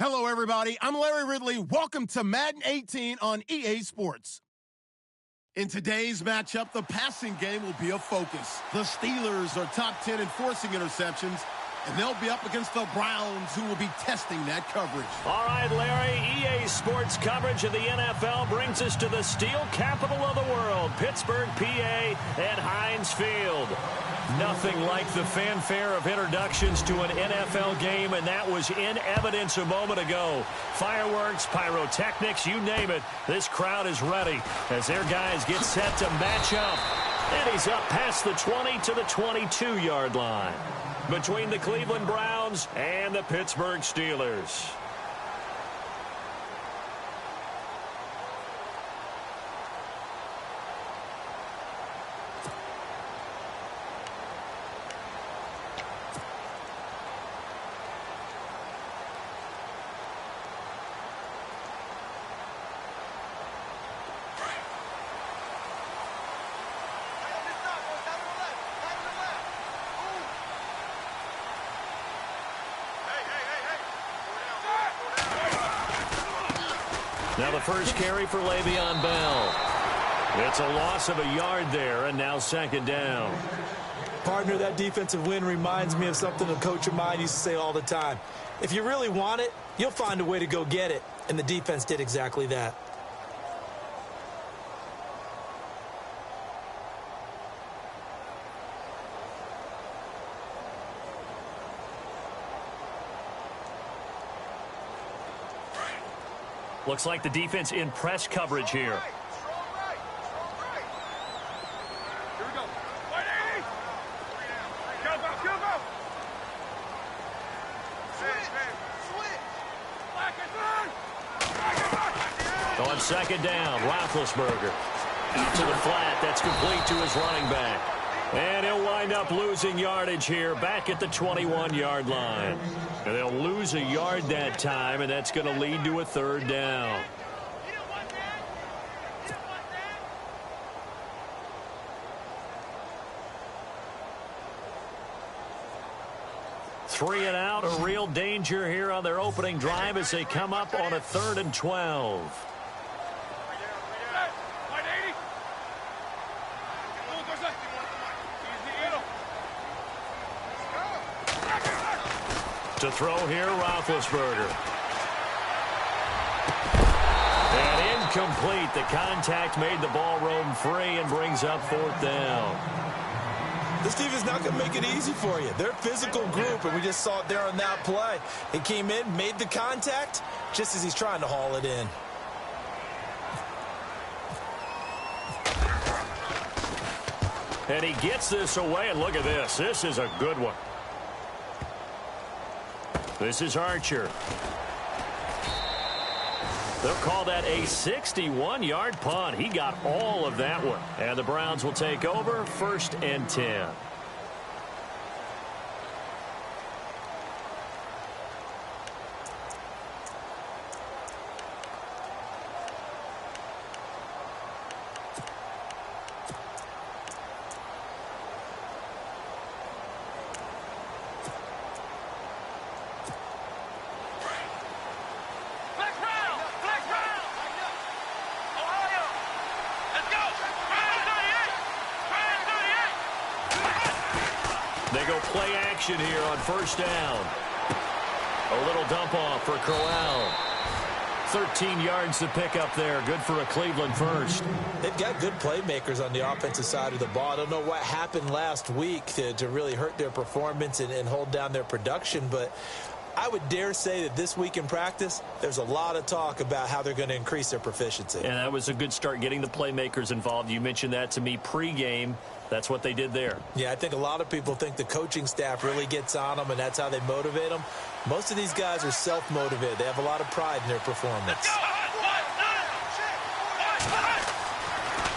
Hello, everybody. I'm Larry Ridley. Welcome to Madden 18 on EA Sports. In today's matchup, the passing game will be a focus. The Steelers are top 10 in forcing interceptions, and they'll be up against the Browns, who will be testing that coverage. All right, Larry, EA Sports coverage of the NFL brings us to the steel capital of the world, Pittsburgh, PA, at Heinz Field. Nothing like the fanfare of introductions to an NFL game, and that was in evidence a moment ago. Fireworks, pyrotechnics, you name it. This crowd is ready as their guys get set to match up. And he's up past the 20 to the 22-yard line between the Cleveland Browns and the Pittsburgh Steelers. Now the first carry for Le'Veon Bell. It's a loss of a yard there, and now second down. Partner, that defensive win reminds me of something a coach of mine used to say all the time. If you really want it, you'll find a way to go get it. And the defense did exactly that. Looks like the defense in press coverage here. Here we go. 180. Go. Switch. On second down, Roethlisberger. Out to the flat. That's complete to his running back. And he'll wind up losing yardage here back at the 21-yard line. And they'll lose a yard that time, and that's going to lead to a third down. Three and out, a real danger here on their opening drive as they come up on a 3rd and 12. To throw here, Roethlisberger. And incomplete. The contact made the ball roam free and brings up 4th down. This team is not going to make it easy for you. They're a physical group, and we just saw it there on that play. He came in, made the contact, just as he's trying to haul it in. And he gets this away, and look at this. This is a good one. This is Archer. They'll call that a 61-yard punt. He got all of that one. And the Browns will take over 1st and 10. They go play action here on 1st down. A little dump off for Crowell. 13 yards to pick up there. Good for a Cleveland first. They've got good playmakers on the offensive side of the ball. I don't know what happened last week to really hurt their performance and hold down their production, but I would dare say that this week in practice, there's a lot of talk about how they're going to increase their proficiency. And that was a good start, getting the playmakers involved. You mentioned that to me pregame. That's what they did there. Yeah, I think a lot of people think the coaching staff really gets on them, and that's how they motivate them. Most of these guys are self-motivated. They have a lot of pride in their performance.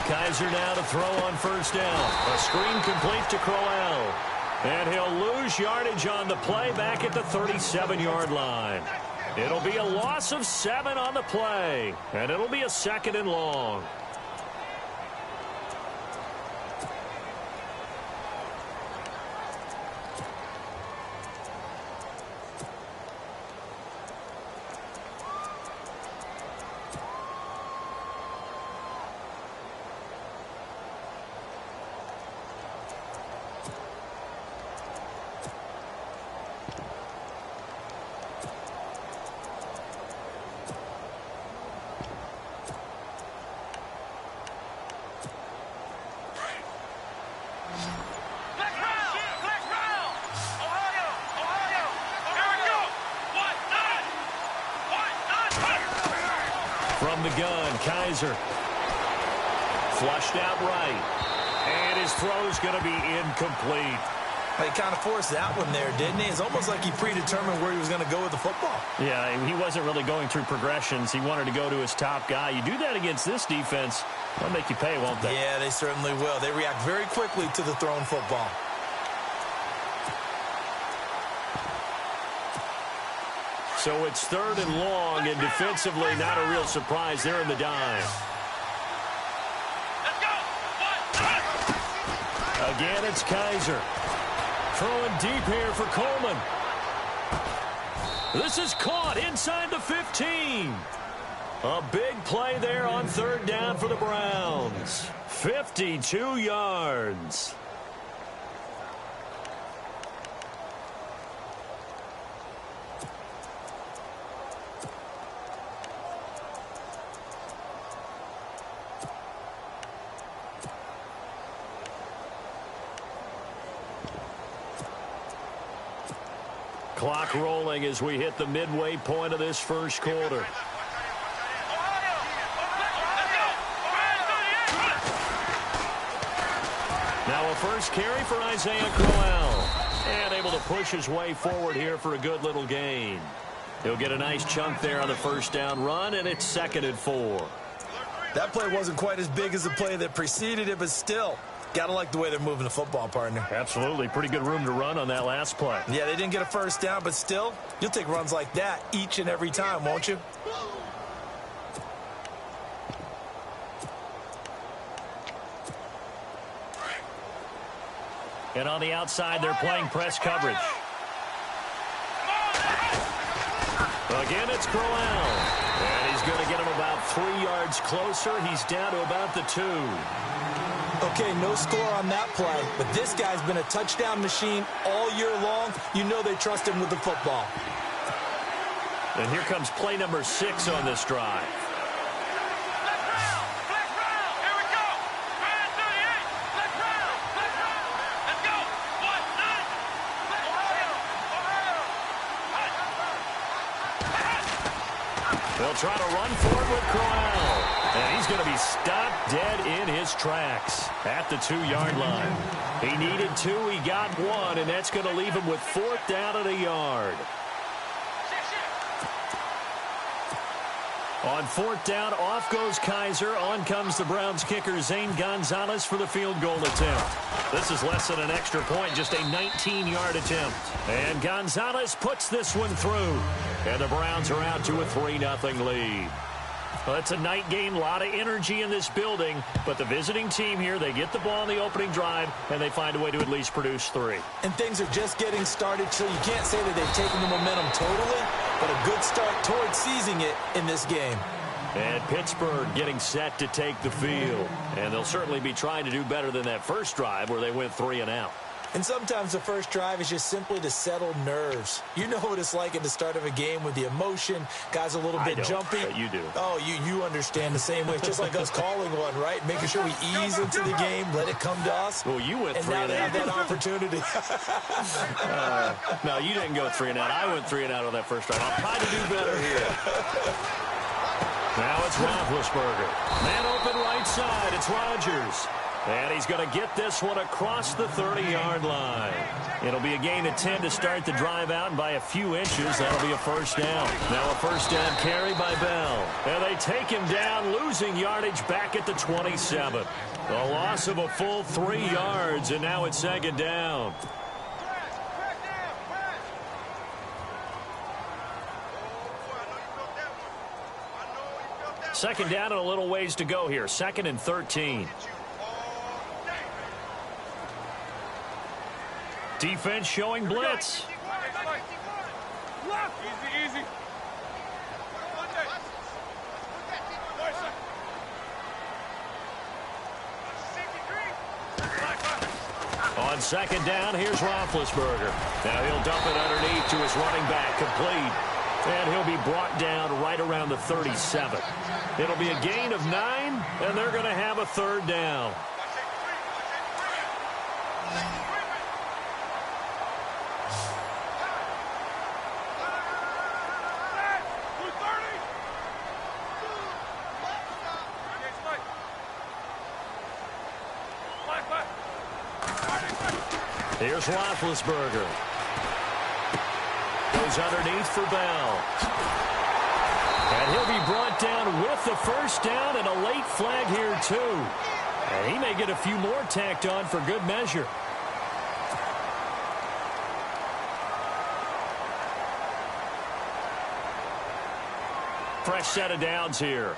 Kaiser now to throw on 1st down. A screen complete to Crowell. And he'll lose yardage on the play back at the 37-yard line. It'll be a loss of 7 on the play. And it'll be a 2nd and long. from the gun. Kaiser. Flushed out right. And his throw's going to be incomplete. He kind of forced that one there, didn't he? It's almost like he predetermined where he was going to go with the football. Yeah, he wasn't really going through progressions. He wanted to go to his top guy. You do that against this defense, they'll make you pay, won't they? Yeah, they certainly will. They react very quickly to the thrown football. So it's 3rd and long, and defensively, not a real surprise. They're in the dime. Again, it's Kaiser. Throwing deep here for Coleman. This is caught inside the 15. A big play there on 3rd down for the Browns. 52 yards. Clock rolling as we hit the midway point of this first quarter. Now a first carry for Isaiah Crowell. And able to push his way forward here for a good little gain. He'll get a nice chunk there on the first down run, and it's 2nd and 4. That play wasn't quite as big as the play that preceded it, but still, got to like the way they're moving the football, partner. Absolutely. Pretty good room to run on that last play. Yeah, they didn't get a first down, but still, you'll take runs like that each and every time, won't you? And on the outside, they're playing press coverage. Again, it's Crowell. And he's going to get him about 3 yards closer. He's down to about the 2. Okay, no score on that play, but this guy's been a touchdown machine all year long. You know they trust him with the football. And here comes play number 6 on this drive. They'll try to run for it with Crowell. And he's going to be stopped dead in his tracks at the 2-yard line. He needed 2, he got 1, and that's going to leave him with 4th down and a yard. On 4th down, off goes Kaiser. On comes the Browns kicker, Zane Gonzalez, for the field goal attempt. This is less than an extra point, just a 19-yard attempt. And Gonzalez puts this one through. And the Browns are out to a 3-0 lead. Well, it's a night game, a lot of energy in this building, but the visiting team here, they get the ball in the opening drive, and they find a way to at least produce 3. And things are just getting started, so you can't say that they've taken the momentum totally, but a good start towards seizing it in this game. And Pittsburgh getting set to take the field. And they'll certainly be trying to do better than that first drive where they went 3 and out. And sometimes the first drive is just simply to settle nerves. You know what it's like at the start of a game with the emotion. Guys a little bit jumpy. But you do. Oh, you understand the same way. It's just like us calling one, right? Making sure we ease into the game, let it come to us. Well, you went 3 and out. And now they have that opportunity. No, you didn't go 3 and out. I went 3 and out on that first drive. I'll try to do better here. Now it's Roethlisberger. Man open right side. It's Rodgers. And he's going to get this one across the 30-yard line. It'll be a gain of 10 to start the drive out, and by a few inches, that'll be a first down. Now a first down carry by Bell. And they take him down, losing yardage back at the 27. A loss of a full 3 yards, and now it's 2nd down. Second down and a little ways to go here. 2nd and 13. Defense showing blitz. Easy. On 2nd down, here's Roethlisberger. Now he'll dump it underneath to his running back, complete. And he'll be brought down right around the 37. It'll be a gain of 9, and they're going to have a 3rd down. Here's Roethlisberger. Goes underneath for Bell. And he'll be brought down with the first down and a late flag here, too. And he may get a few more tacked on for good measure. Fresh set of downs here.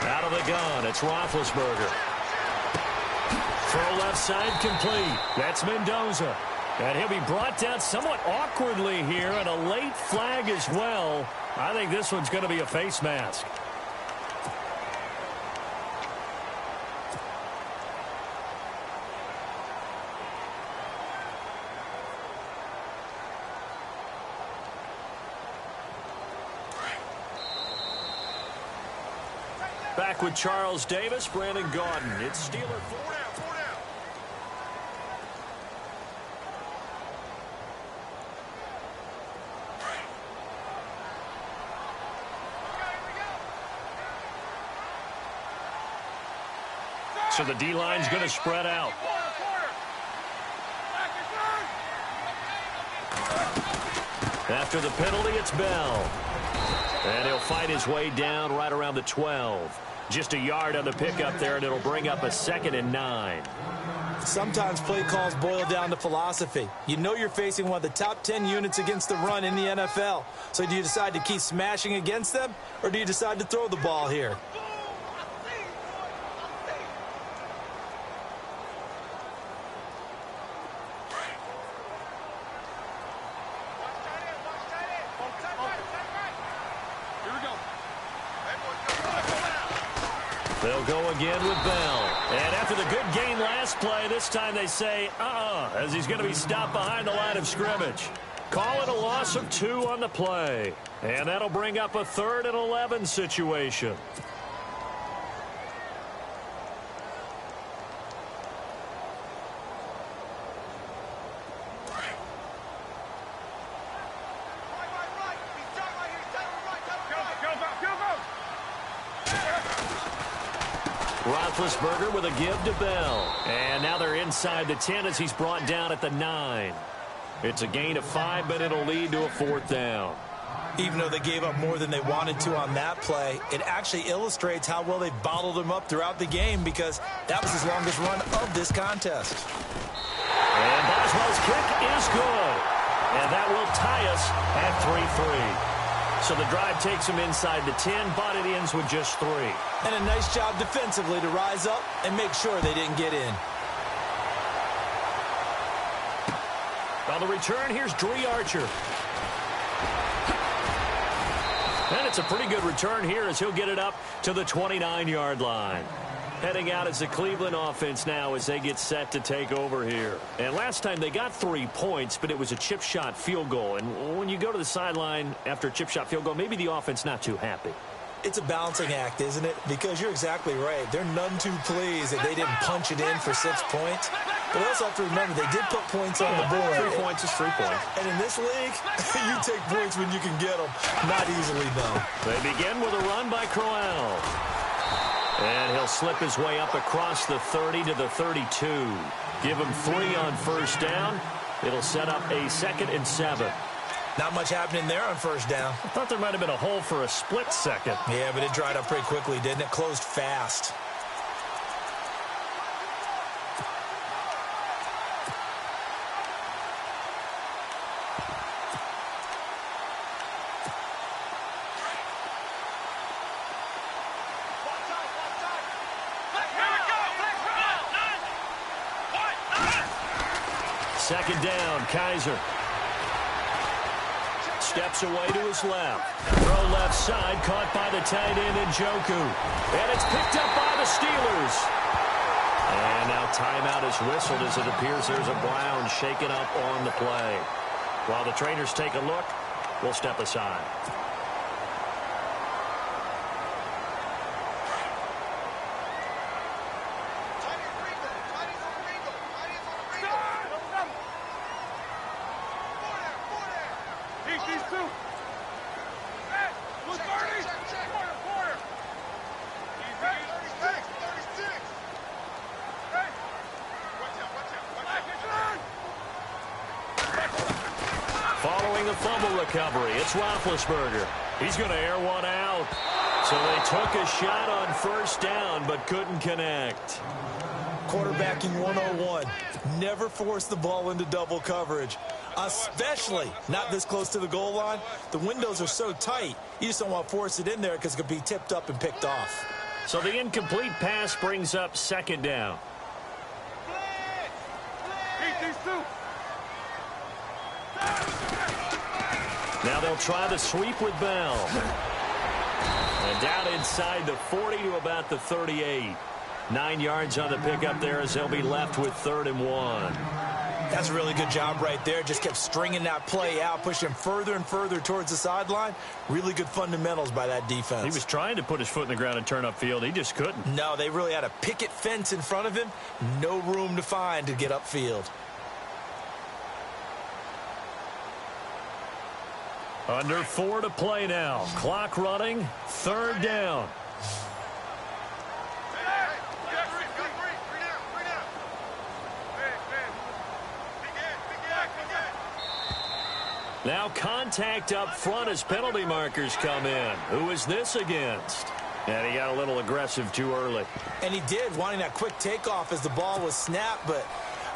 Out of the gun, it's Roethlisberger. Throw left side complete. That's Mendoza. And he'll be brought down somewhat awkwardly here, and a late flag as well. I think this one's going to be a face mask. Back with Charles Davis, Brandon Gaudin. It's Steeler 4 down. So the D-line's going to spread out. After the penalty, it's Bell. And he'll fight his way down right around the 12. Just a yard on the pickup there, and it'll bring up a 2nd and 9. Sometimes play calls boil down to philosophy. You know you're facing one of the top 10 units against the run in the NFL. So do you decide to keep smashing against them, or do you decide to throw the ball here? They'll go again with Bell. And after the good gain last play, this time they say, as he's going to be stopped behind the line of scrimmage. Call it a loss of 2 on the play. And that'll bring up a 3rd and 11 situation. Roethlisberger with a give to Bell. And now they're inside the 10 as he's brought down at the 9. It's a gain of 5, but it'll lead to a 4th down. Even though they gave up more than they wanted to on that play, it actually illustrates how well they bottled him up throughout the game, because that was his longest run of this contest. And Boswell's kick is good. And that will tie us at 3-3. So the drive takes him inside the 10, but it ends with just 3. And a nice job defensively to rise up and make sure they didn't get in. On the return, here's Dree Archer. And it's a pretty good return here as he'll get it up to the 29-yard line. Heading out as the Cleveland offense now as they get set to take over here. And last time they got 3 points, but it was a chip shot field goal. And when you go to the sideline after a chip shot field goal, maybe the offense not too happy. It's a balancing act, isn't it? Because you're exactly right. They're none too pleased that they didn't punch it in for 6 points. But also have to remember, they did put points on the board. 3 points is 3 points. And in this league, you take points when you can get them. Not easily, though. They begin with a run by Crowell. And he'll slip his way up across the 30 to the 32. Give him 3 on first down. It'll set up a 2nd and 7. Not much happening there on first down. I thought there might have been a hole for a split second. Yeah, but it dried up pretty quickly, didn't it? Closed fast. Second down, Kaiser. Steps away to his left. Throw left side, caught by the tight end Njoku. And it's picked up by the Steelers. And now timeout is whistled as it appears there's a Brown shaken up on the play. While the trainers take a look, we'll step aside. Hey, blue 30. Corner. Easy. 36. Hey. Watch out. Following a fumble recovery, it's Roethlisberger. He's going to air one out. So they took a shot on first down, but couldn't connect. Quarterbacking 101. Never force the ball into double coverage, especially not this close to the goal line. The windows are so tight, you just don't want to force it in there because it could be tipped up and picked off. So the incomplete pass brings up second down. Beat these two. Now they'll try the sweep with Bell. And down inside the 40 to about the 38. 9 yards on the pickup there as they'll be left with 3rd and 1. That's a really good job right there. Just kept stringing that play out, pushing further and further towards the sideline. Really good fundamentals by that defense. He was trying to put his foot in the ground and turn upfield. He just couldn't. No, they really had a picket fence in front of him. No room to find to get upfield. Under 4 to play now. Clock running. 3rd down. Now contact up front as penalty markers come in. Who is this against? And he got a little aggressive too early. And he did, wanting that quick takeoff as the ball was snapped. But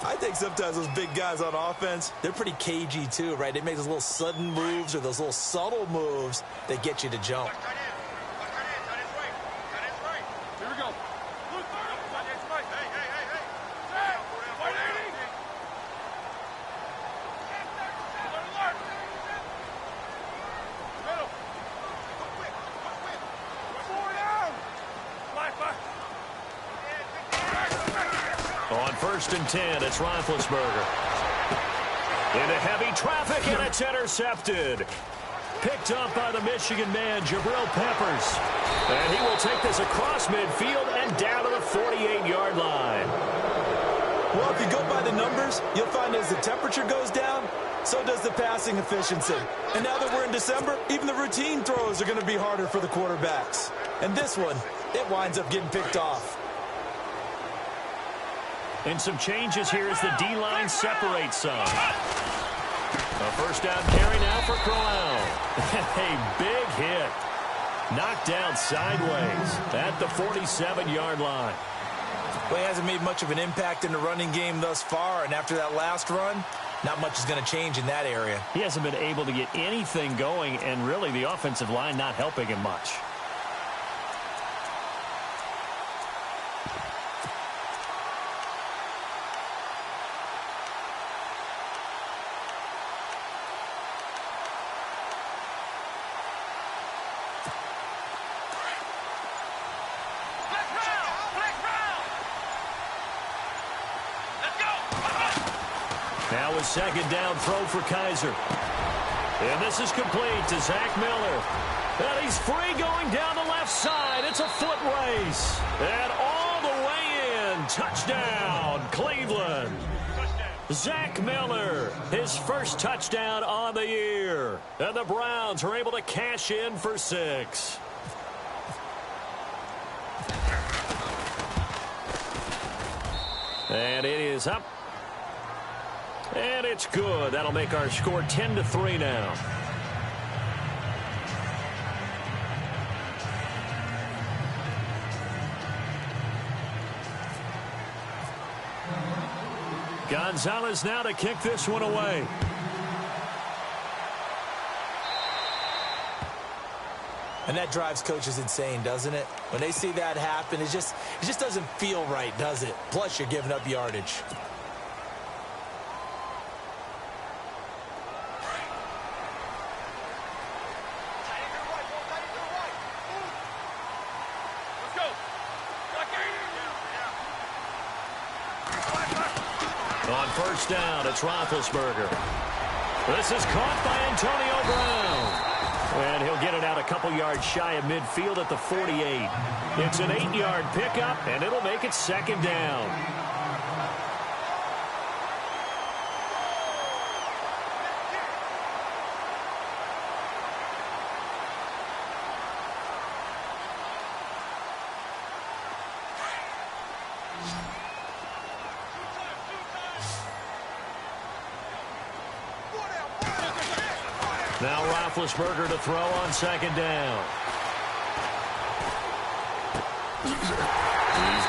I think sometimes those big guys on offense, they're pretty cagey too, right? They make those little sudden moves or those little subtle moves that get you to jump. Here we go. On 1st and 10, it's Roethlisberger. Into heavy traffic, and it's intercepted. Picked up by the Michigan man, Jabril Peppers. And he will take this across midfield and down to the 48-yard line. Well, if you go by the numbers, you'll find as the temperature goes down, so does the passing efficiency. And now that we're in December, even the routine throws are going to be harder for the quarterbacks. And this one, it winds up getting picked off. And some changes here as the D-line separates some. A first down carry now for Crowell. A big hit. Knocked down sideways at the 47-yard line. Well, he hasn't made much of an impact in the running game thus far, and after that last run, not much is going to change in that area. He hasn't been able to get anything going, and really the offensive line not helping him much. Now a second down throw for Kaiser. And this is complete to Zach Miller. And he's free going down the left side. It's a foot race. And all the way in. Touchdown, Cleveland. Zach Miller, his first touchdown on the year. And the Browns are able to cash in for 6. And it is up. And it's good. That'll make our score 10-3 now. Gonzalez now to kick this one away. And that drives coaches insane, doesn't it? When they see that happen, it just doesn't feel right, does it? Plus, you're giving up yardage. On first down, it's Roethlisberger. This is caught by Antonio Brown. And he'll get it out a couple yards shy of midfield at the 48. It's an 8-yard pickup, and it'll make it second down. Now Roethlisberger to throw on second down. He's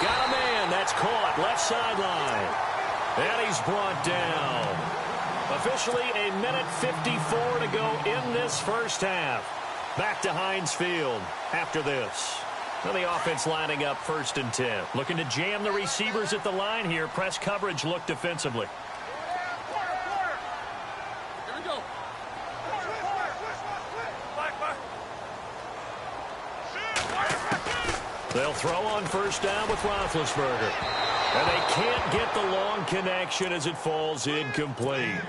got a man. That's caught. Left sideline. And he's brought down. Officially a minute 54 to go in this first half. Back to Heinz Field after this. Now the offense lining up 1st and 10. Looking to jam the receivers at the line here. Press coverage look defensively. Here we go. They'll throw on first down with Roethlisberger. And they can't get the long connection as it falls incomplete.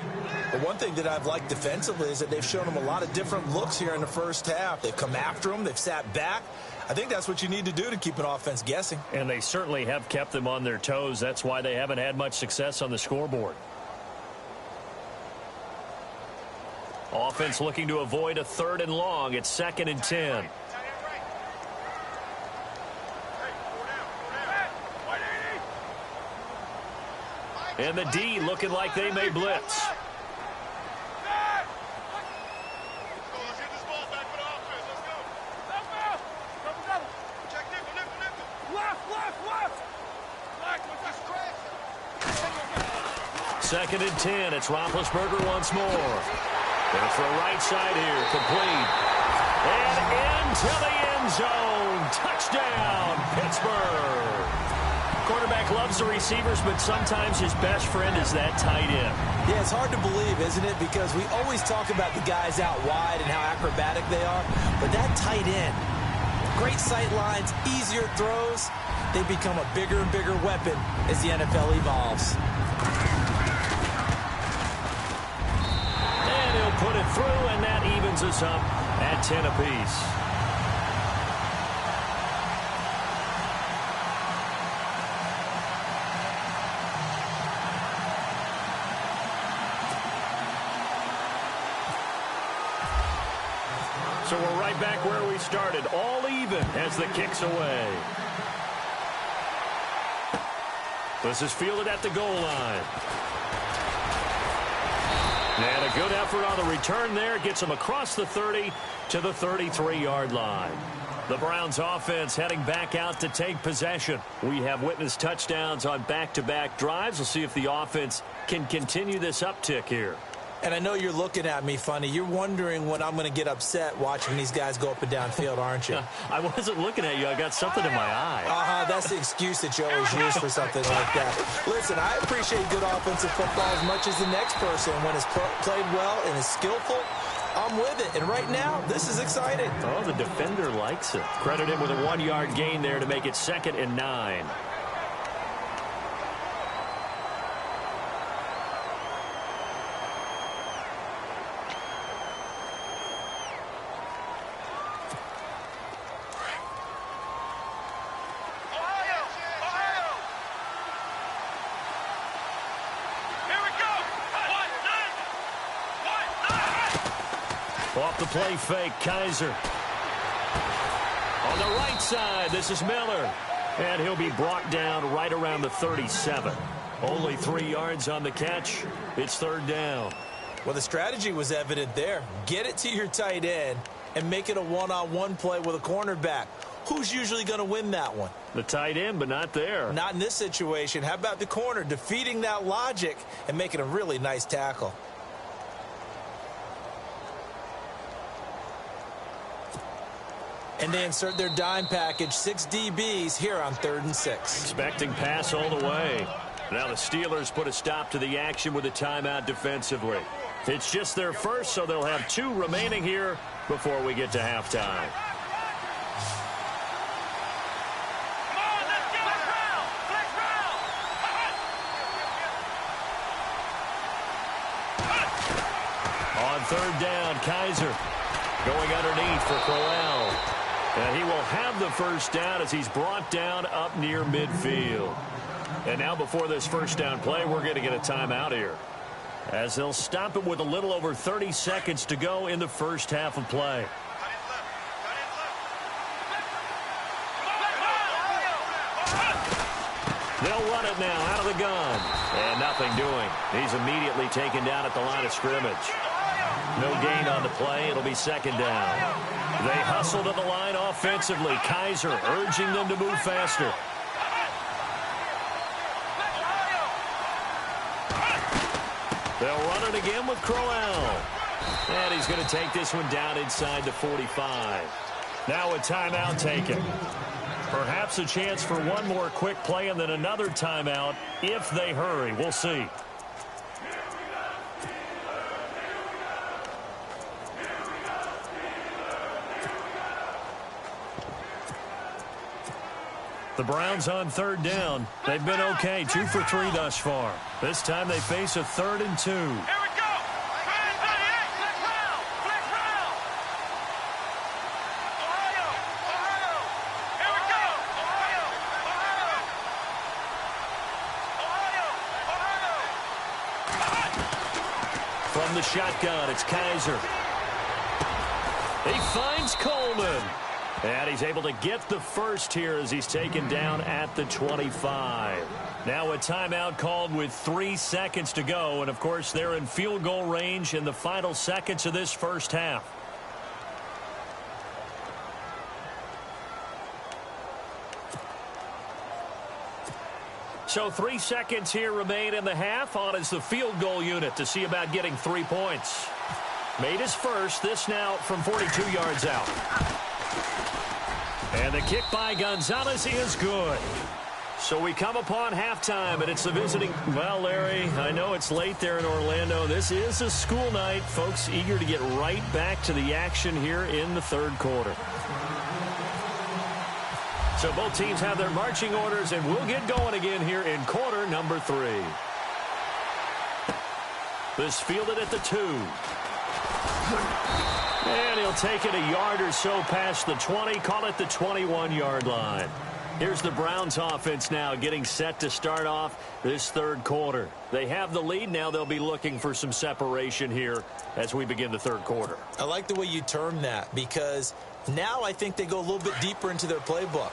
The one thing that I've liked defensively is that they've shown them a lot of different looks here in the first half. They've come after them. They've sat back. I think that's what you need to do to keep an offense guessing. And they certainly have kept them on their toes. That's why they haven't had much success on the scoreboard. Offense looking to avoid a 3rd and long. It's 2nd and 10. And the D looking like they may blitz. Second and 10. It's Roethlisberger once more. Going for a right side here. Complete. And into the end zone. Touchdown, Pittsburgh. Quarterback loves the receivers, but sometimes his best friend is that tight end. Yeah, it's hard to believe, isn't it? Because we always talk about the guys out wide and how acrobatic they are. But that tight end, great sight lines, easier throws, they become a bigger and bigger weapon as the NFL evolves. And he'll put it through, and that evens us up at 10 apiece. So we're right back where we started, all even as the kick's away. This is fielded at the goal line. And a good effort on the return there. Gets him across the 30 to the 33-yard line. The Browns offense heading back out to take possession. We have witnessed touchdowns on back-to-back drives. We'll see if the offense can continue this uptick here. And I know you're looking at me funny. You're wondering when I'm going to get upset watching these guys go up and down field, aren't you? I wasn't looking at you. I got something in my eye. That's the excuse that you always use for something like that. Listen, I appreciate good offensive football as much as the next person. When it's played well and is skillful, I'm with it. And right now, this is exciting. Oh, the defender likes it. Credit him with a 1-yard gain there to make it 2nd and 9. Off the play fake, Kaiser. On the right side, this is Miller. And he'll be brought down right around the 37. Only 3 yards on the catch. It's 3rd down. Well, the strategy was evident there. Get it to your tight end and make it a one-on-one play with a cornerback. Who's usually going to win that one? The tight end, but not there. Not in this situation. How about the corner defeating that logic and making a really nice tackle? And they insert their dime package, 6 DBs here on 3rd and 6. Expecting pass all the way. Now the Steelers put a stop to the action with a timeout defensively. It's just their first, so they'll have 2 remaining here before we get to halftime. On 3rd down, Kaiser going underneath for Crowell. And he will have the first down as he's brought down up near midfield. And now before this first down play, we're going to get a timeout here, as they'll stop it with a little over 30 seconds to go in the first half of play. They'll run it now out of the gun. And nothing doing. He's immediately taken down at the line of scrimmage. No gain on the play. It'll be second down. They hustle to the line offensively. Kaiser urging them to move faster. They'll run it again with Crowell. And he's going to take this one down inside the 45. Now a timeout taken. Perhaps a chance for one more quick play and then another timeout if they hurry. We'll see. The Browns on third down. They've been okay, 2 for 3 thus far. This time they face a 3rd and 2. Here we go. 38. Flex round. Flex round. Ohio. Ohio. Here we go. Ohio. Ohio. Ohio. Ohio. From the shotgun, it's Kaiser. He finds Coleman. And he's able to get the first here as he's taken down at the 25. Now a timeout called with 3 seconds to go. And, of course, they're in field goal range in the final seconds of this first half. So 3 seconds here remain in the half. On is the field goal unit to see about getting 3 points. Made his first. This now from 42 yards out. And the kick by Gonzalez is good. So we come upon halftime, and it's the visiting. Well, Larry, I know it's late there in Orlando. This is a school night. Folks eager to get right back to the action here in the third quarter. So both teams have their marching orders, and we'll get going again here in quarter number 3. This fielded at the 2. And he'll take it a yard or so past the 20, call it the 21-yard line. Here's the Browns offense now getting set to start off this third quarter. They have the lead. Now they'll be looking for some separation here as we begin the third quarter. I like the way you term that because now I think they go a little bit deeper into their playbook.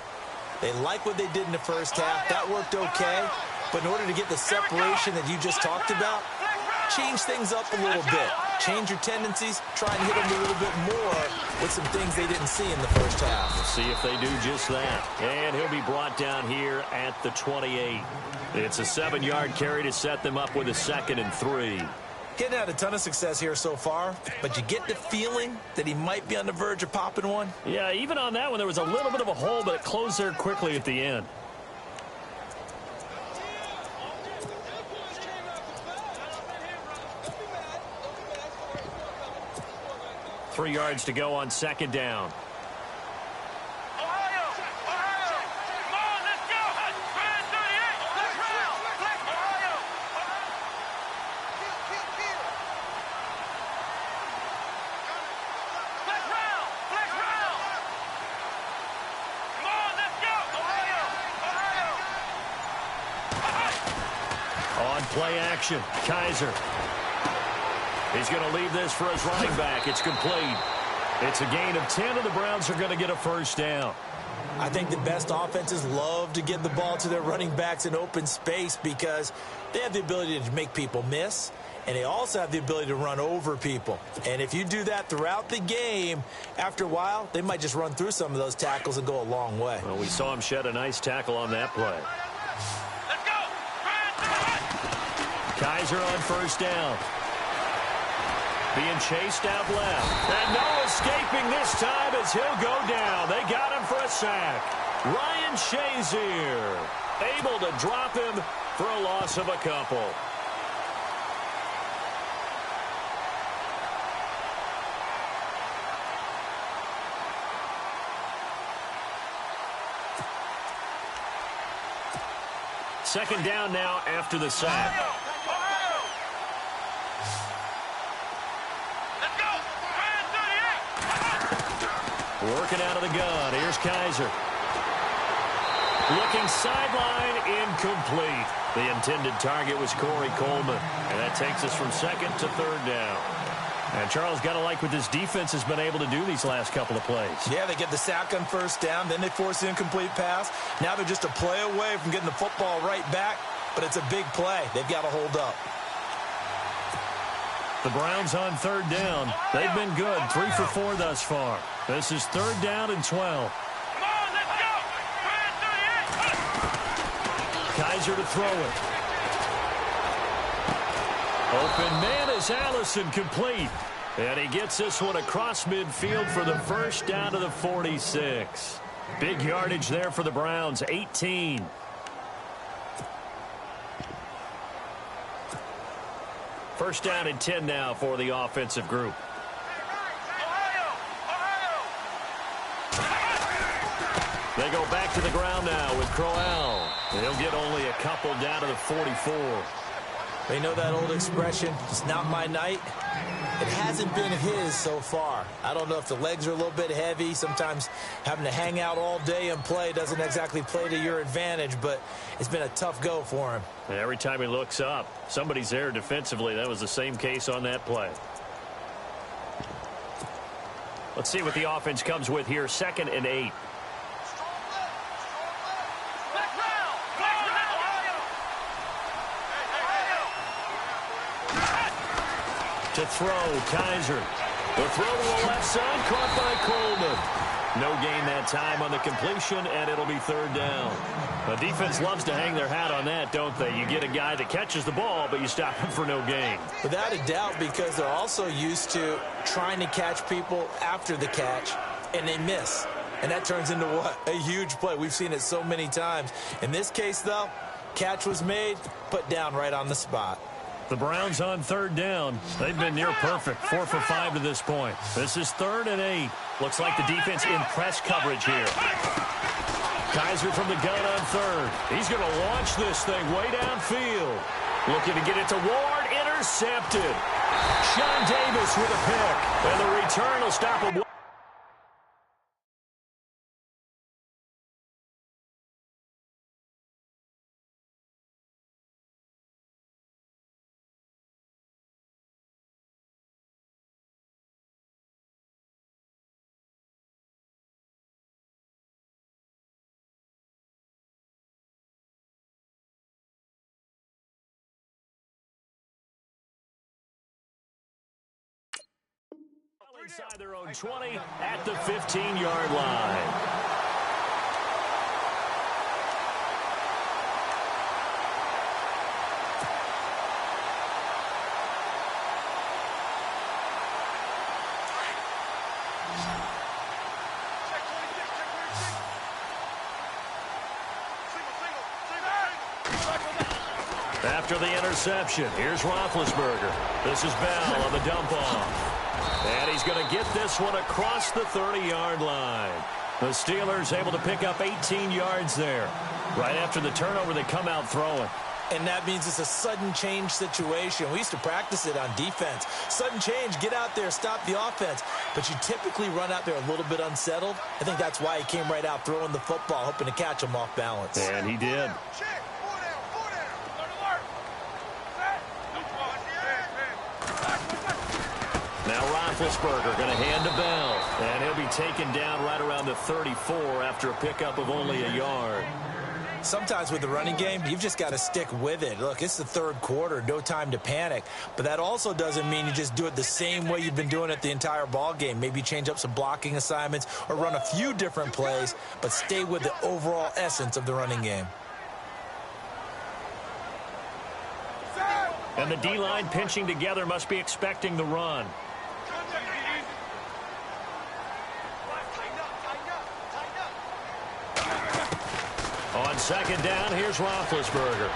They like what they did in the first half. That worked okay. But in order to get the separation that you just talked about, change things up a little bit. Change your tendencies. Try and hit them a little bit more with some things they didn't see in the first half. We'll see if they do just that. And he'll be brought down here at the 28. It's a 7-yard carry to set them up with a 2nd and 3. Getting had a ton of success here so far, but you get the feeling that he might be on the verge of popping one. Yeah, even on that one, there was a little bit of a hole, but it closed there quickly at the end. Three yards to go on second down. Ohio. Ohio. Come on, let's go. 38. Flex round. Flex Ohio. Flex round. Flex round. Come on, let's go. Ohio. Ohio. On play action, Kaiser. He's going to leave this for his running back. It's complete. It's a gain of 10, and the Browns are going to get a first down. I think the best offenses love to get the ball to their running backs in open space because they have the ability to make people miss, and they also have the ability to run over people. And if you do that throughout the game, after a while, they might just run through some of those tackles and go a long way. Well, we saw him shed a nice tackle on that play. Let's go. Kaiser on first down. Being chased out left. And no escaping this time as he'll go down. They got him for a sack. Ryan Shazier able to drop him for a loss of a couple. Second down now after the sack. Working out of the gun. Here's Kaiser. Looking sideline, incomplete. The intended target was Corey Coleman. And that takes us from second to third down. And Charles, got to like what this defense has been able to do these last couple of plays. Yeah, they get the sack on first down, then they force an incomplete pass. Now they're just a play away from getting the football right back, but it's a big play. They've got to hold up. The Browns on third down. They've been good, 3 for 4 thus far. This is third down and 12. Come on, let's go. Kaiser to throw it. Open man is Allison, complete. And he gets this one across midfield for the first down to the 46. Big yardage there for the Browns, 18. First down and 10 now for the offensive group. They go back to the ground now with Crowell. He'll get only a couple down to the 44. They know that old expression, it's not my night. It hasn't been his so far. I don't know if the legs are a little bit heavy. Sometimes having to hang out all day and play doesn't exactly play to your advantage, but it's been a tough go for him. Every time he looks up, somebody's there defensively. That was the same case on that play. Let's see what the offense comes with here. 2nd and 8. To throw, Kaiser. The throw to the left side, caught by Coleman. No gain that time on the completion, and it'll be third down. The defense loves to hang their hat on that, don't they? You get a guy that catches the ball, but you stop him for no gain. Without a doubt, because they're also used to trying to catch people after the catch, and they miss. And that turns into what? A huge play. We've seen it so many times. In this case, though, catch was made, put down right on the spot. The Browns on third down. They've been near perfect, 4 for 5 to this point. This is 3rd and 8. Looks like the defense in press coverage here. Kaiser from the gun on third. He's going to launch this thing way downfield. Looking to get it to Ward. Intercepted. Sean Davis with a pick. And the return will stop him. Inside their own 20 at the 15-yard line. After the interception, here's Roethlisberger. This is Bell on the dump-off. And he's going to get this one across the 30-yard line. The Steelers able to pick up 18 yards there. Right after the turnover, they come out throwing. And that means it's a sudden change situation. We used to practice it on defense. Sudden change, get out there, stop the offense. But you typically run out there a little bit unsettled. I think that's why he came right out throwing the football, hoping to catch him off balance. And he did. Now Roethlisberger going to hand to Bell. And he'll be taken down right around the 34 after a pickup of only a yard. Sometimes with the running game, you've just got to stick with it. Look, it's the third quarter, no time to panic. But that also doesn't mean you just do it the same way you've been doing it the entire ball game. Maybe change up some blocking assignments or run a few different plays, but stay with the overall essence of the running game. And the D-line pinching together must be expecting the run. On second down, here's Roethlisberger.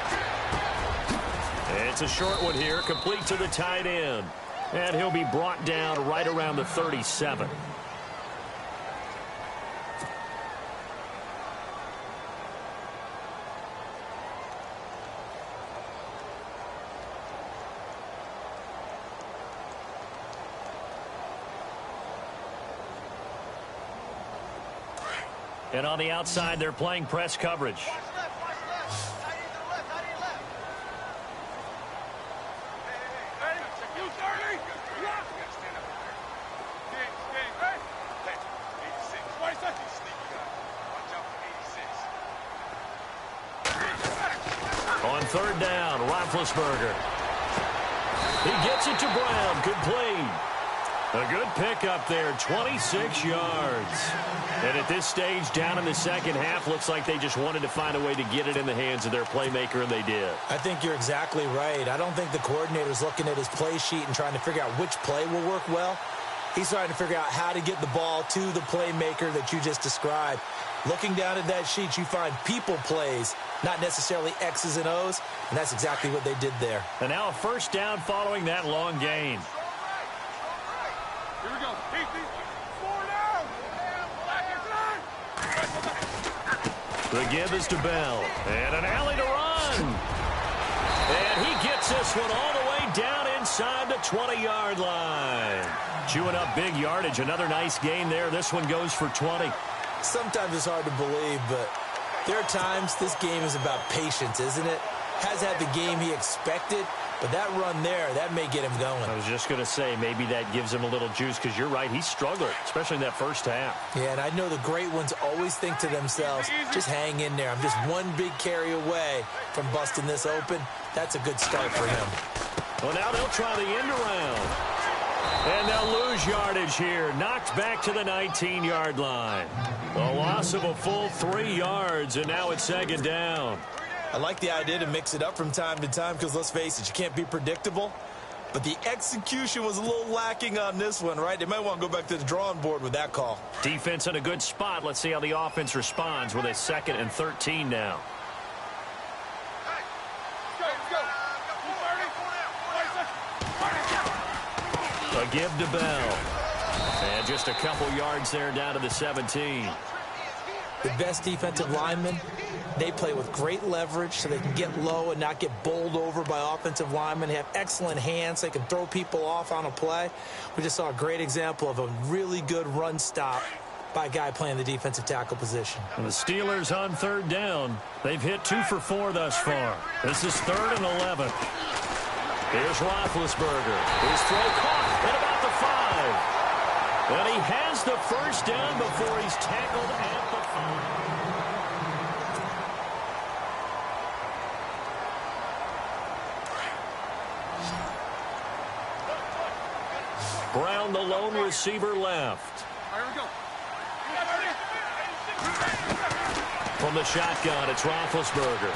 It's a short one here, complete to the tight end. And he'll be brought down right around the 37. And on the outside, they're playing press coverage. On third down, Roethlisberger. He gets it to Brown. Complete. A good pickup there, 26 yards. And at this stage, down in the second half, looks like they just wanted to find a way to get it in the hands of their playmaker, and they did. I think you're exactly right. I don't think the coordinator's looking at his play sheet and trying to figure out which play will work well. He's trying to figure out how to get the ball to the playmaker that you just described. Looking down at that sheet, you find people plays, not necessarily X's and O's, and that's exactly what they did there. And now a first down following that long gain. Here we go. The give is to Bell. And an alley to run. And he gets this one all the way down inside the 20-yard line. Chewing up big yardage. Another nice gain there. This one goes for 20. Sometimes it's hard to believe, but there are times this game is about patience, isn't it? Has had the game he expected, but that run there, that may get him going. I was just going to say, maybe that gives him a little juice, because you're right, he struggled, especially in that first half. Yeah, and I know the great ones always think to themselves, just hang in there. I'm just one big carry away from busting this open. That's a good start for him. Well, now they'll try the end around. And they'll lose yardage here. Knocked back to the 19-yard line. A loss of a full 3 yards, and now it's second down. I like the idea to mix it up from time to time because, let's face it, you can't be predictable. But the execution was a little lacking on this one, right? They might want to go back to the drawing board with that call. Defense in a good spot. Let's see how the offense responds with a 2nd and 13 now. A give to Bell. And just a couple yards there down to the 17. The best defensive linemen, they play with great leverage so they can get low and not get bowled over by offensive linemen. They have excellent hands. They can throw people off on a play. We just saw a great example of a really good run stop by a guy playing the defensive tackle position. And the Steelers on 3rd down. They've hit 2 for 4 thus far. This is 3rd and 11. Here's Roethlisberger. His throw caught at about the 5. And he has the first down before he's tackled at the 5. Brown, the lone receiver, left. Here we go. From the shotgun, it's Roethlisberger.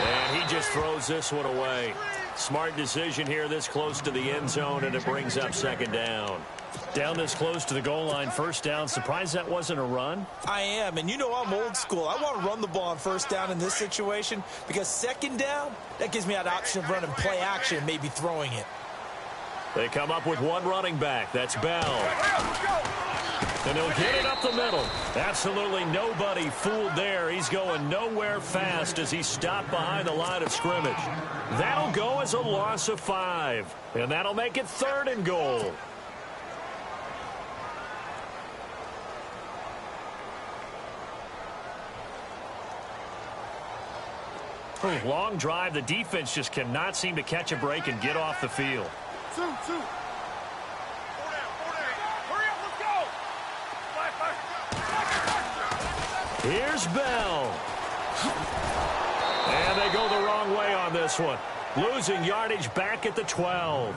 And he just throws this one away. Smart decision here this close to the end zone, and it brings up 2nd down. Down this close to the goal line, 1st down. Surprised that wasn't a run? I am, and you know I'm old school. I want to run the ball on 1st down in this situation because 2nd down, that gives me that option of running play action and maybe throwing it. They come up with one running back. That's Bell. And he'll get it up the middle. Absolutely nobody fooled there. He's going nowhere fast as he's stopped behind the line of scrimmage. That'll go as a loss of 5. And that'll make it 3rd and goal. Long drive. The defense just cannot seem to catch a break and get off the field. 2. Hurry up, let's go. Here's Bell. And they go the wrong way on this one. Losing yardage back at the 12.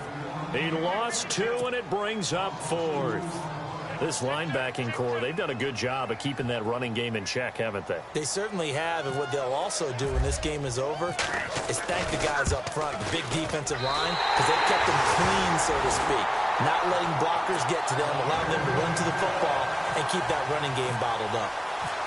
He lost 2, and it brings up 4th. This linebacking core, they've done a good job of keeping that running game in check, haven't they? They certainly have, and what they'll also do when this game is over is thank the guys up front, the big defensive line, because they've kept them clean, so to speak. Not letting blockers get to them, allowing them to run to the football and keep that running game bottled up.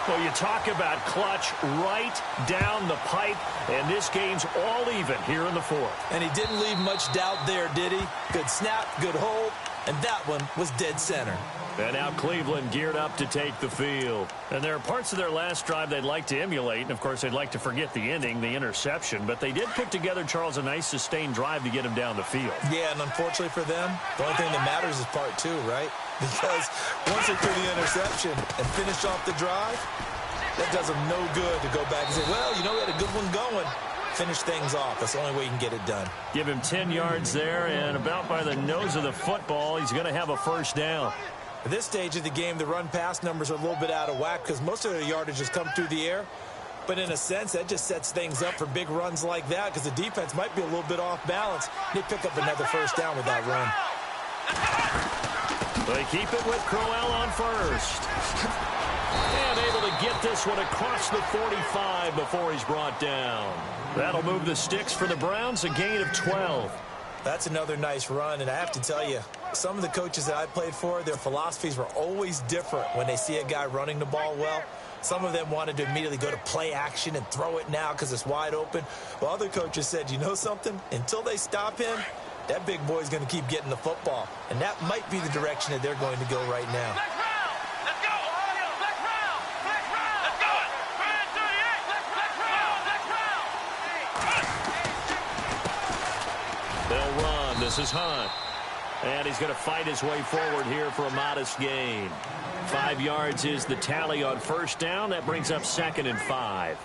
Well, you talk about clutch right down the pipe, and this game's all even here in the 4th. And he didn't leave much doubt there, did he? Good snap, good hold, and that one was dead center. And now Cleveland geared up to take the field. And there are parts of their last drive they'd like to emulate. And, of course, they'd like to forget the ending, the interception. But they did put together, Charles, a nice sustained drive to get him down the field. Yeah, and unfortunately for them, the only thing that matters is part 2, right? Because once they threw the interception and finished off the drive, that does them no good to go back and say, well, you know, we had a good one going. Finish things off. That's the only way you can get it done. Give him 10 yards there, and about by the nose of the football, he's going to have a first down. At this stage of the game, the run-pass numbers are a little bit out of whack because most of their yardage has come through the air. But in a sense, that just sets things up for big runs like that because the defense might be a little bit off balance. They pick up another first down with that run. They keep it with Crowell on first. And able to get this one across the 45 before he's brought down. That'll move the sticks for the Browns, a gain of 12. That's another nice run, and I have to tell you, some of the coaches that I played for, their philosophies were always different when they see a guy running the ball well. Some of them wanted to immediately go to play action and throw it now because it's wide open. While other coaches said, you know something? Until they stop him, that big boy's going to keep getting the football. And that might be the direction that they're going to go right now. Let's go! Let's go! Brand 38! They'll run. This is Hunt. And he's going to fight his way forward here for a modest gain. 5 yards is the tally on first down. That brings up 2nd and 5.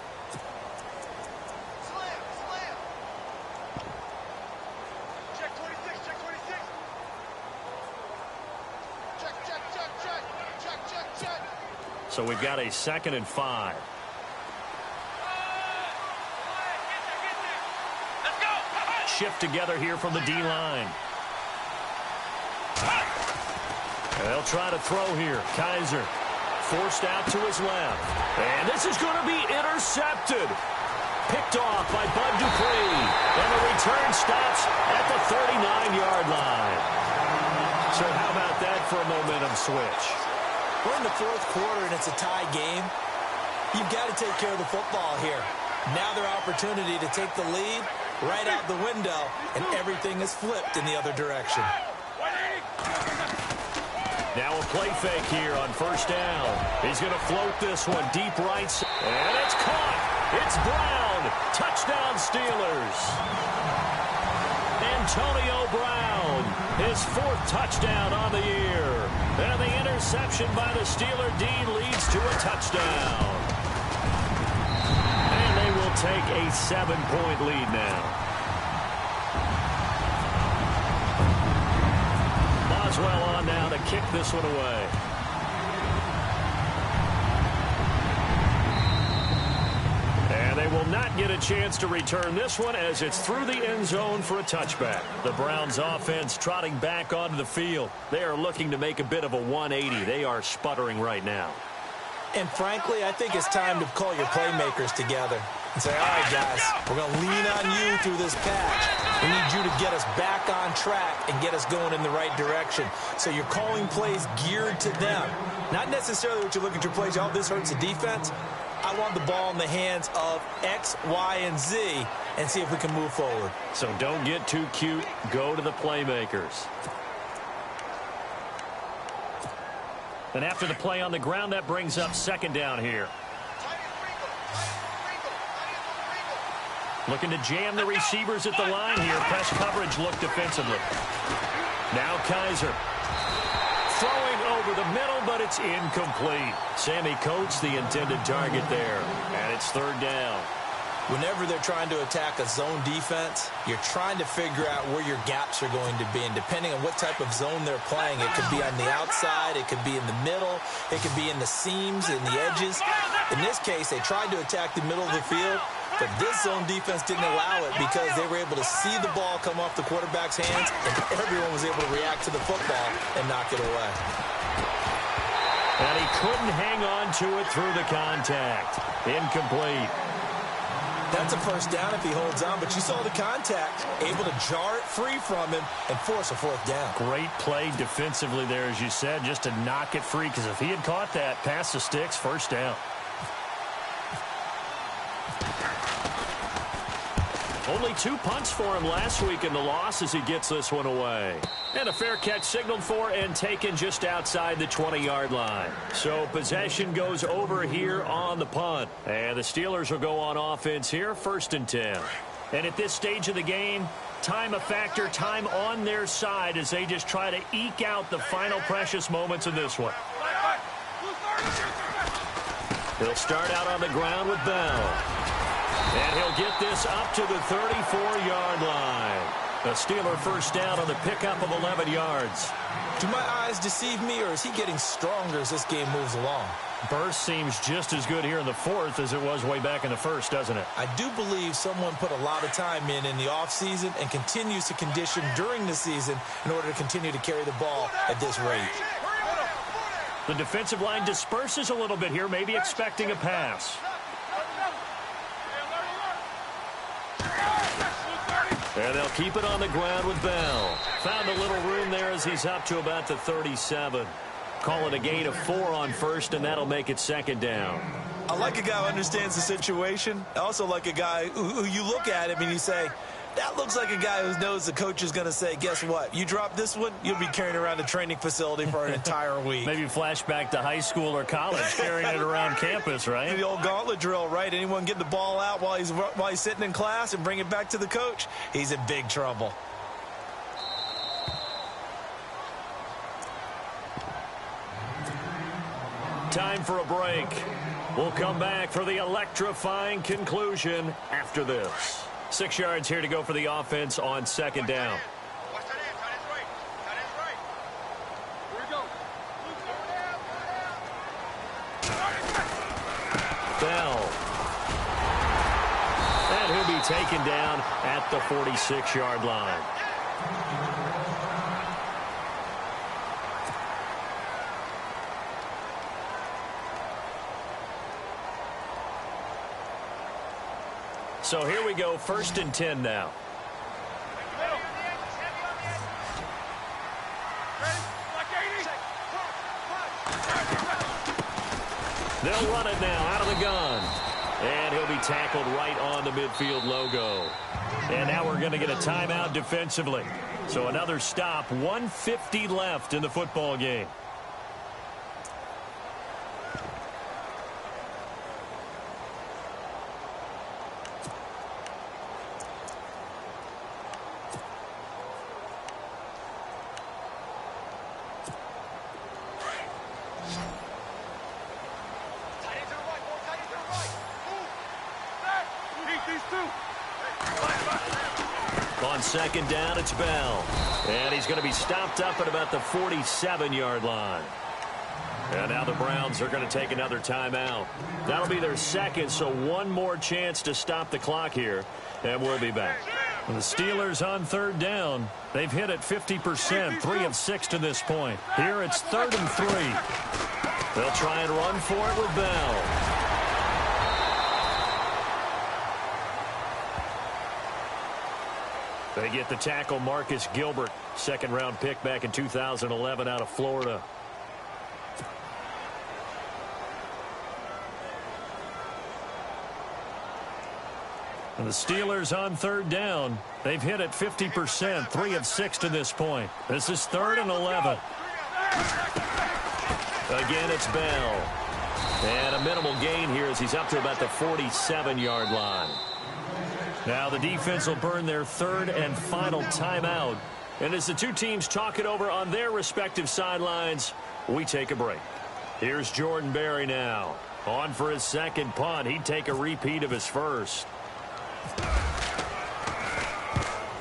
Check 26, check 26. Check. So we've got a 2nd and 5. Let's go! Shift together here from the D-line. They'll try to throw here. Kaiser forced out to his left. And this is going to be intercepted. Picked off by Bud Dupree. And the return stops at the 39-yard line. So how about that for a momentum switch? We're in the fourth quarter, and it's a tie game. You've got to take care of the football here. Now their opportunity to take the lead right out the window, and everything is flipped in the other direction. Now a play fake here on first down. He's going to float this one deep right. And it's caught. It's Brown. Touchdown Steelers. Antonio Brown. His 4th touchdown on the year. And the interception by the Steeler D leads to a touchdown. And they will take a 7-point lead now. Boswell on now to kick this one away. And they will not get a chance to return this one as it's through the end zone for a touchback. The Browns offense trotting back onto the field. They are looking to make a bit of a 180. They are sputtering right now. And frankly, I think it's time to call your playmakers together and say, all right, guys, we're going to lean on you through this patch. We need you to get us back on track and get us going in the right direction. So you're calling plays geared to them. Not necessarily what you look at your plays, oh, this hurts the defense. I want the ball in the hands of X, Y, and Z and see if we can move forward. So don't get too cute. Go to the playmakers. And after the play on the ground, that brings up 2nd down here. Looking to jam the receivers at the line here. Press coverage look defensively. Now Kaiser. Throwing over the middle, but it's incomplete. Sammy Coates, the intended target there. And it's 3rd down. Whenever they're trying to attack a zone defense, you're trying to figure out where your gaps are going to be. And depending on what type of zone they're playing, it could be on the outside, it could be in the middle, it could be in the seams and the edges. In this case, they tried to attack the middle of the field, but this zone defense didn't allow it because they were able to see the ball come off the quarterback's hands, and everyone was able to react to the football and knock it away. And he couldn't hang on to it through the contact. Incomplete. That's a first down if he holds on, but you saw the contact, able to jar it free from him and force a 4th down. Great play defensively there, as you said, just to knock it free, because if he had caught that, past the sticks, 1st down. Only 2 punts for him last week in the loss as he gets this one away. And a fair catch signaled for and taken just outside the 20-yard line. So possession goes over here on the punt. And the Steelers will go on offense here, 1st and 10. And at this stage of the game, time a factor, time on their side as they just try to eke out the final precious moments of this one. He'll start out on the ground with Bell. And he'll get this up to the 34-yard line. A Steeler first down on the pickup of 11 yards. Do my eyes deceive me, or is he getting stronger as this game moves along? Burst seems just as good here in the fourth as it was way back in the first, doesn't it? I do believe someone put a lot of time in the offseason and continues to condition during the season in order to continue to carry the ball at this rate. The defensive line disperses a little bit here, maybe expecting a pass. And they'll keep it on the ground with Bell. Found a little room there as he's up to about the 37. Call it a gain of 4 on first, and that'll make it second down. I like a guy who understands the situation. I also like a guy who you look at him and you say, that looks like a guy who knows the coach is going to say, guess what? You drop this one, you'll be carrying around a training facility for an entire week. Maybe flashback to high school or college, carrying it around campus, right? The old gauntlet drill, right? Anyone get the ball out while he's sitting in class and bring it back to the coach, he's in big trouble. Time for a break. We'll come back for the electrifying conclusion after this. 6 yards here to go for the offense on second down. Bell. And he'll be taken down at the 46-yard line. So here we go, 1st and 10 now. They'll run it now out of the gun. And he'll be tackled right on the midfield logo. And now we're going to get a timeout defensively. So another stop, 1:50 left in the football game. On second down, it's Bell. And he's going to be stopped up at about the 47-yard line. And now the Browns are going to take another timeout. That'll be their second, so one more chance to stop the clock here. And we'll be back. And the Steelers on 3rd down. They've hit it 50%, 3 of 6 to this point. Here it's 3rd and 3. They'll try and run for it with Bell. They get the tackle, Marcus Gilbert, 2nd-round pick back in 2011 out of Florida. And the Steelers on 3rd down. They've hit it 50%, 3 of 6 to this point. This is 3rd and 11. Again, it's Bell. And a minimal gain here as he's up to about the 47-yard line. Now the defense will burn their 3rd and final timeout. And as the two teams talk it over on their respective sidelines, we take a break. Here's Jordan Berry now. On for his second punt. He'd take a repeat of his first.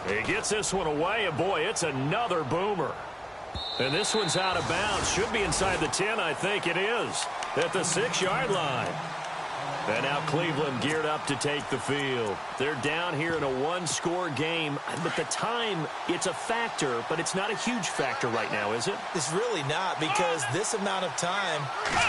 He gets this one away, and boy, it's another boomer. And this one's out of bounds. Should be inside the 10, I think it is. At the 6-yard line. And now Cleveland geared up to take the field. They're down here in a 1-score game. But the time, it's a factor, but it's not a huge factor right now, is it? It's really not, because this amount of time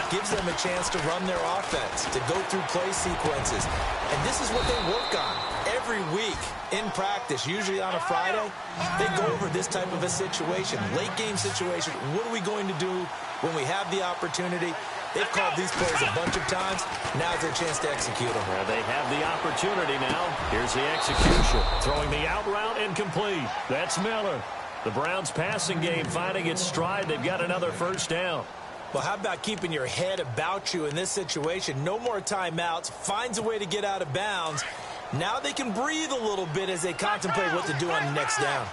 gives them a chance to run their offense, to go through play sequences. And this is what they work on every week in practice, usually on a Friday. They go over this type of a situation, late-game situation. What are we going to do when we have the opportunity? They've called these plays a bunch of times. Now's their chance to execute them. Well, they have the opportunity now. Here's the execution. Throwing the out route incomplete. That's Miller. The Browns passing game finding its stride. They've got another first down. Well, how about keeping your head about you in this situation? No more timeouts. Finds a way to get out of bounds. Now they can breathe a little bit as they contemplate what to do on the next down.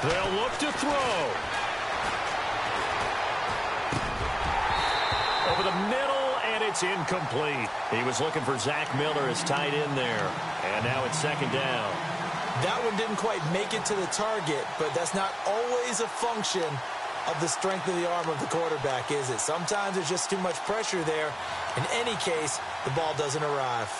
They'll look to throw. Over the middle, and it's incomplete. He was looking for Zach Miller as tight end there. And now it's second down. That one didn't quite make it to the target, but that's not always a function of the strength of the arm of the quarterback, is it? Sometimes there's just too much pressure there. In any case, the ball doesn't arrive.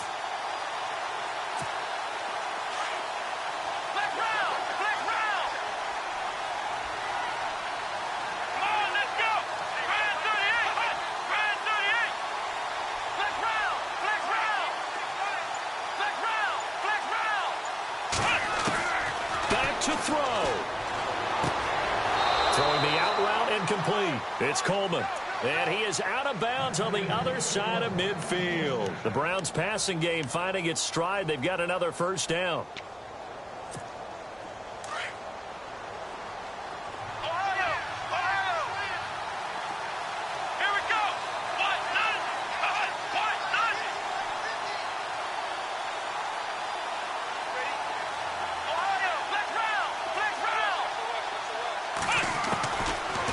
To throw. Throwing the out route incomplete. It's Coleman. And he is out of bounds on the other side of midfield. The Browns passing game finding its stride. They've got another first down.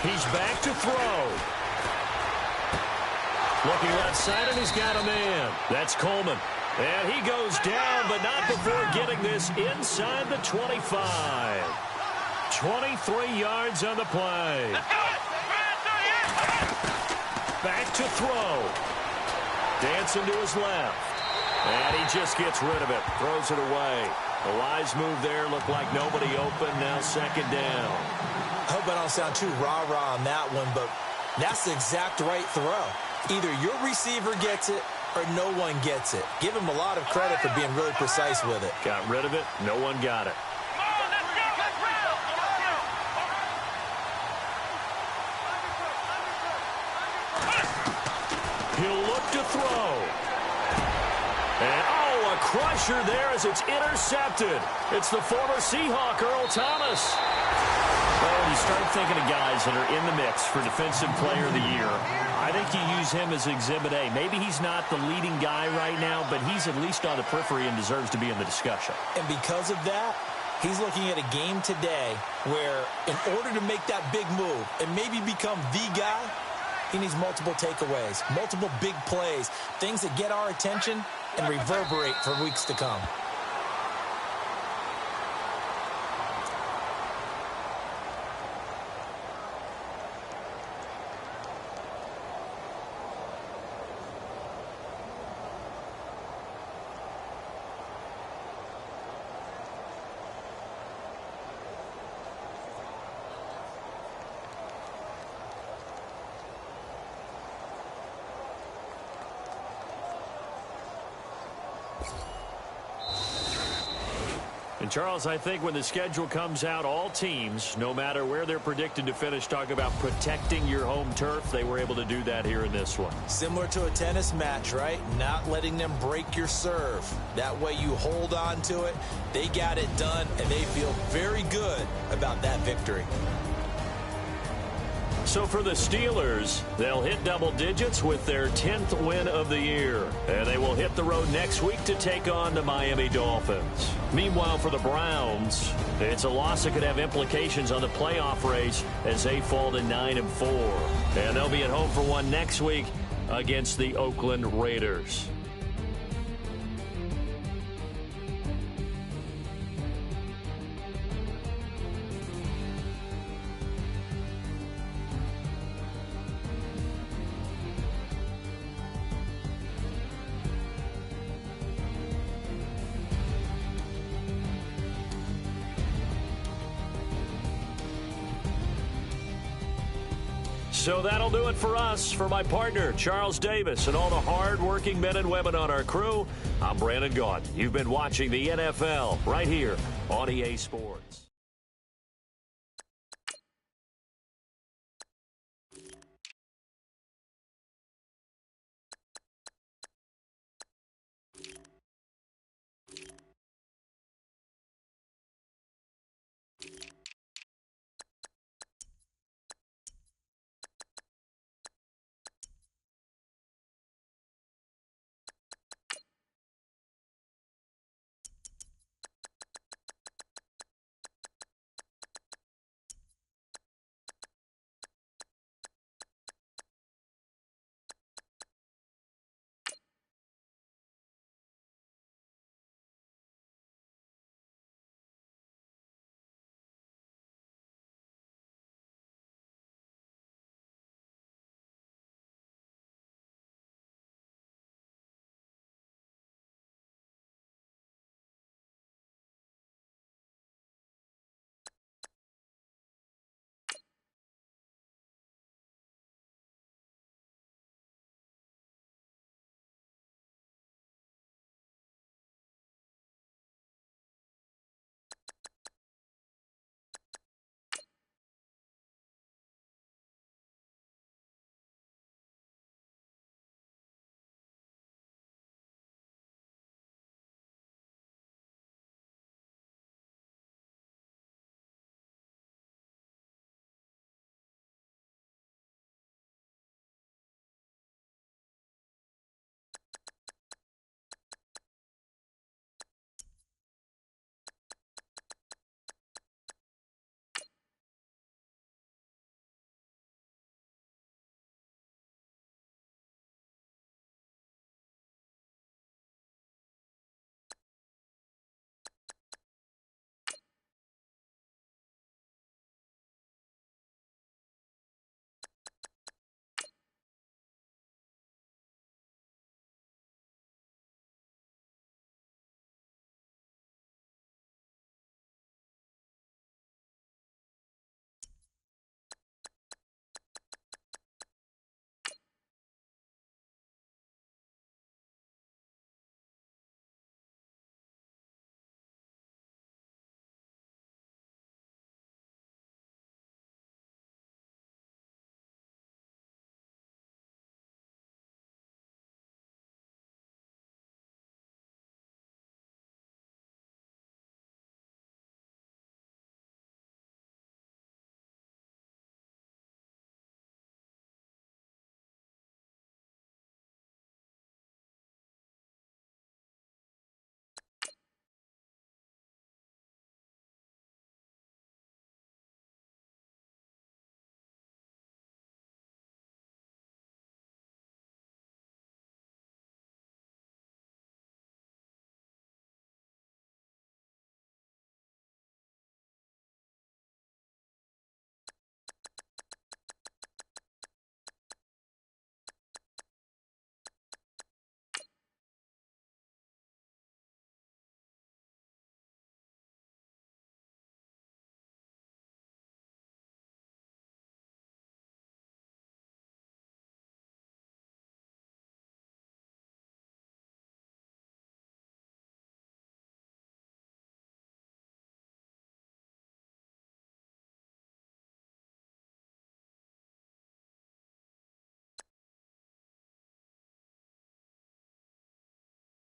He's back to throw. Looking left side, and he's got a man. That's Coleman. And he goes down, but not before getting this inside the 25. 23 yards on the play. Back to throw. Dancing to his left. And he just gets rid of it. Throws it away. A wise move there. Looked like nobody open. Now second down. I hope I don't sound too rah-rah on that one, but that's the exact right throw. Either your receiver gets it or no one gets it. Give him a lot of credit for being really precise with it. Got rid of it. No one got it. He'll look to throw. And, oh, a crusher there as it's intercepted. It's the former Seahawk, Earl Thomas. Well, when you start thinking of guys that are in the mix for Defensive Player of the Year, I think you use him as Exhibit A. Maybe he's not the leading guy right now, but he's at least on the periphery and deserves to be in the discussion. And because of that, he's looking at a game today where in order to make that big move and maybe become the guy, he needs multiple takeaways, multiple big plays, things that get our attention and reverberate for weeks to come. And, Charles, I think when the schedule comes out, all teams, no matter where they're predicted to finish, talk about protecting your home turf. They were able to do that here in this one. Similar to a tennis match, right? Not letting them break your serve. That way you hold on to it. They got it done, and they feel very good about that victory. So for the Steelers, they'll hit double digits with their 10th win of the year. And they will hit the road next week to take on the Miami Dolphins. Meanwhile, for the Browns, it's a loss that could have implications on the playoff race as they fall to 9-4. And they'll be at home for one next week against the Oakland Raiders. So that'll do it for us. For my partner, Charles Davis, and all the hard-working men and women on our crew, I'm Brandon Gaudin. You've been watching the NFL right here on EA Sports.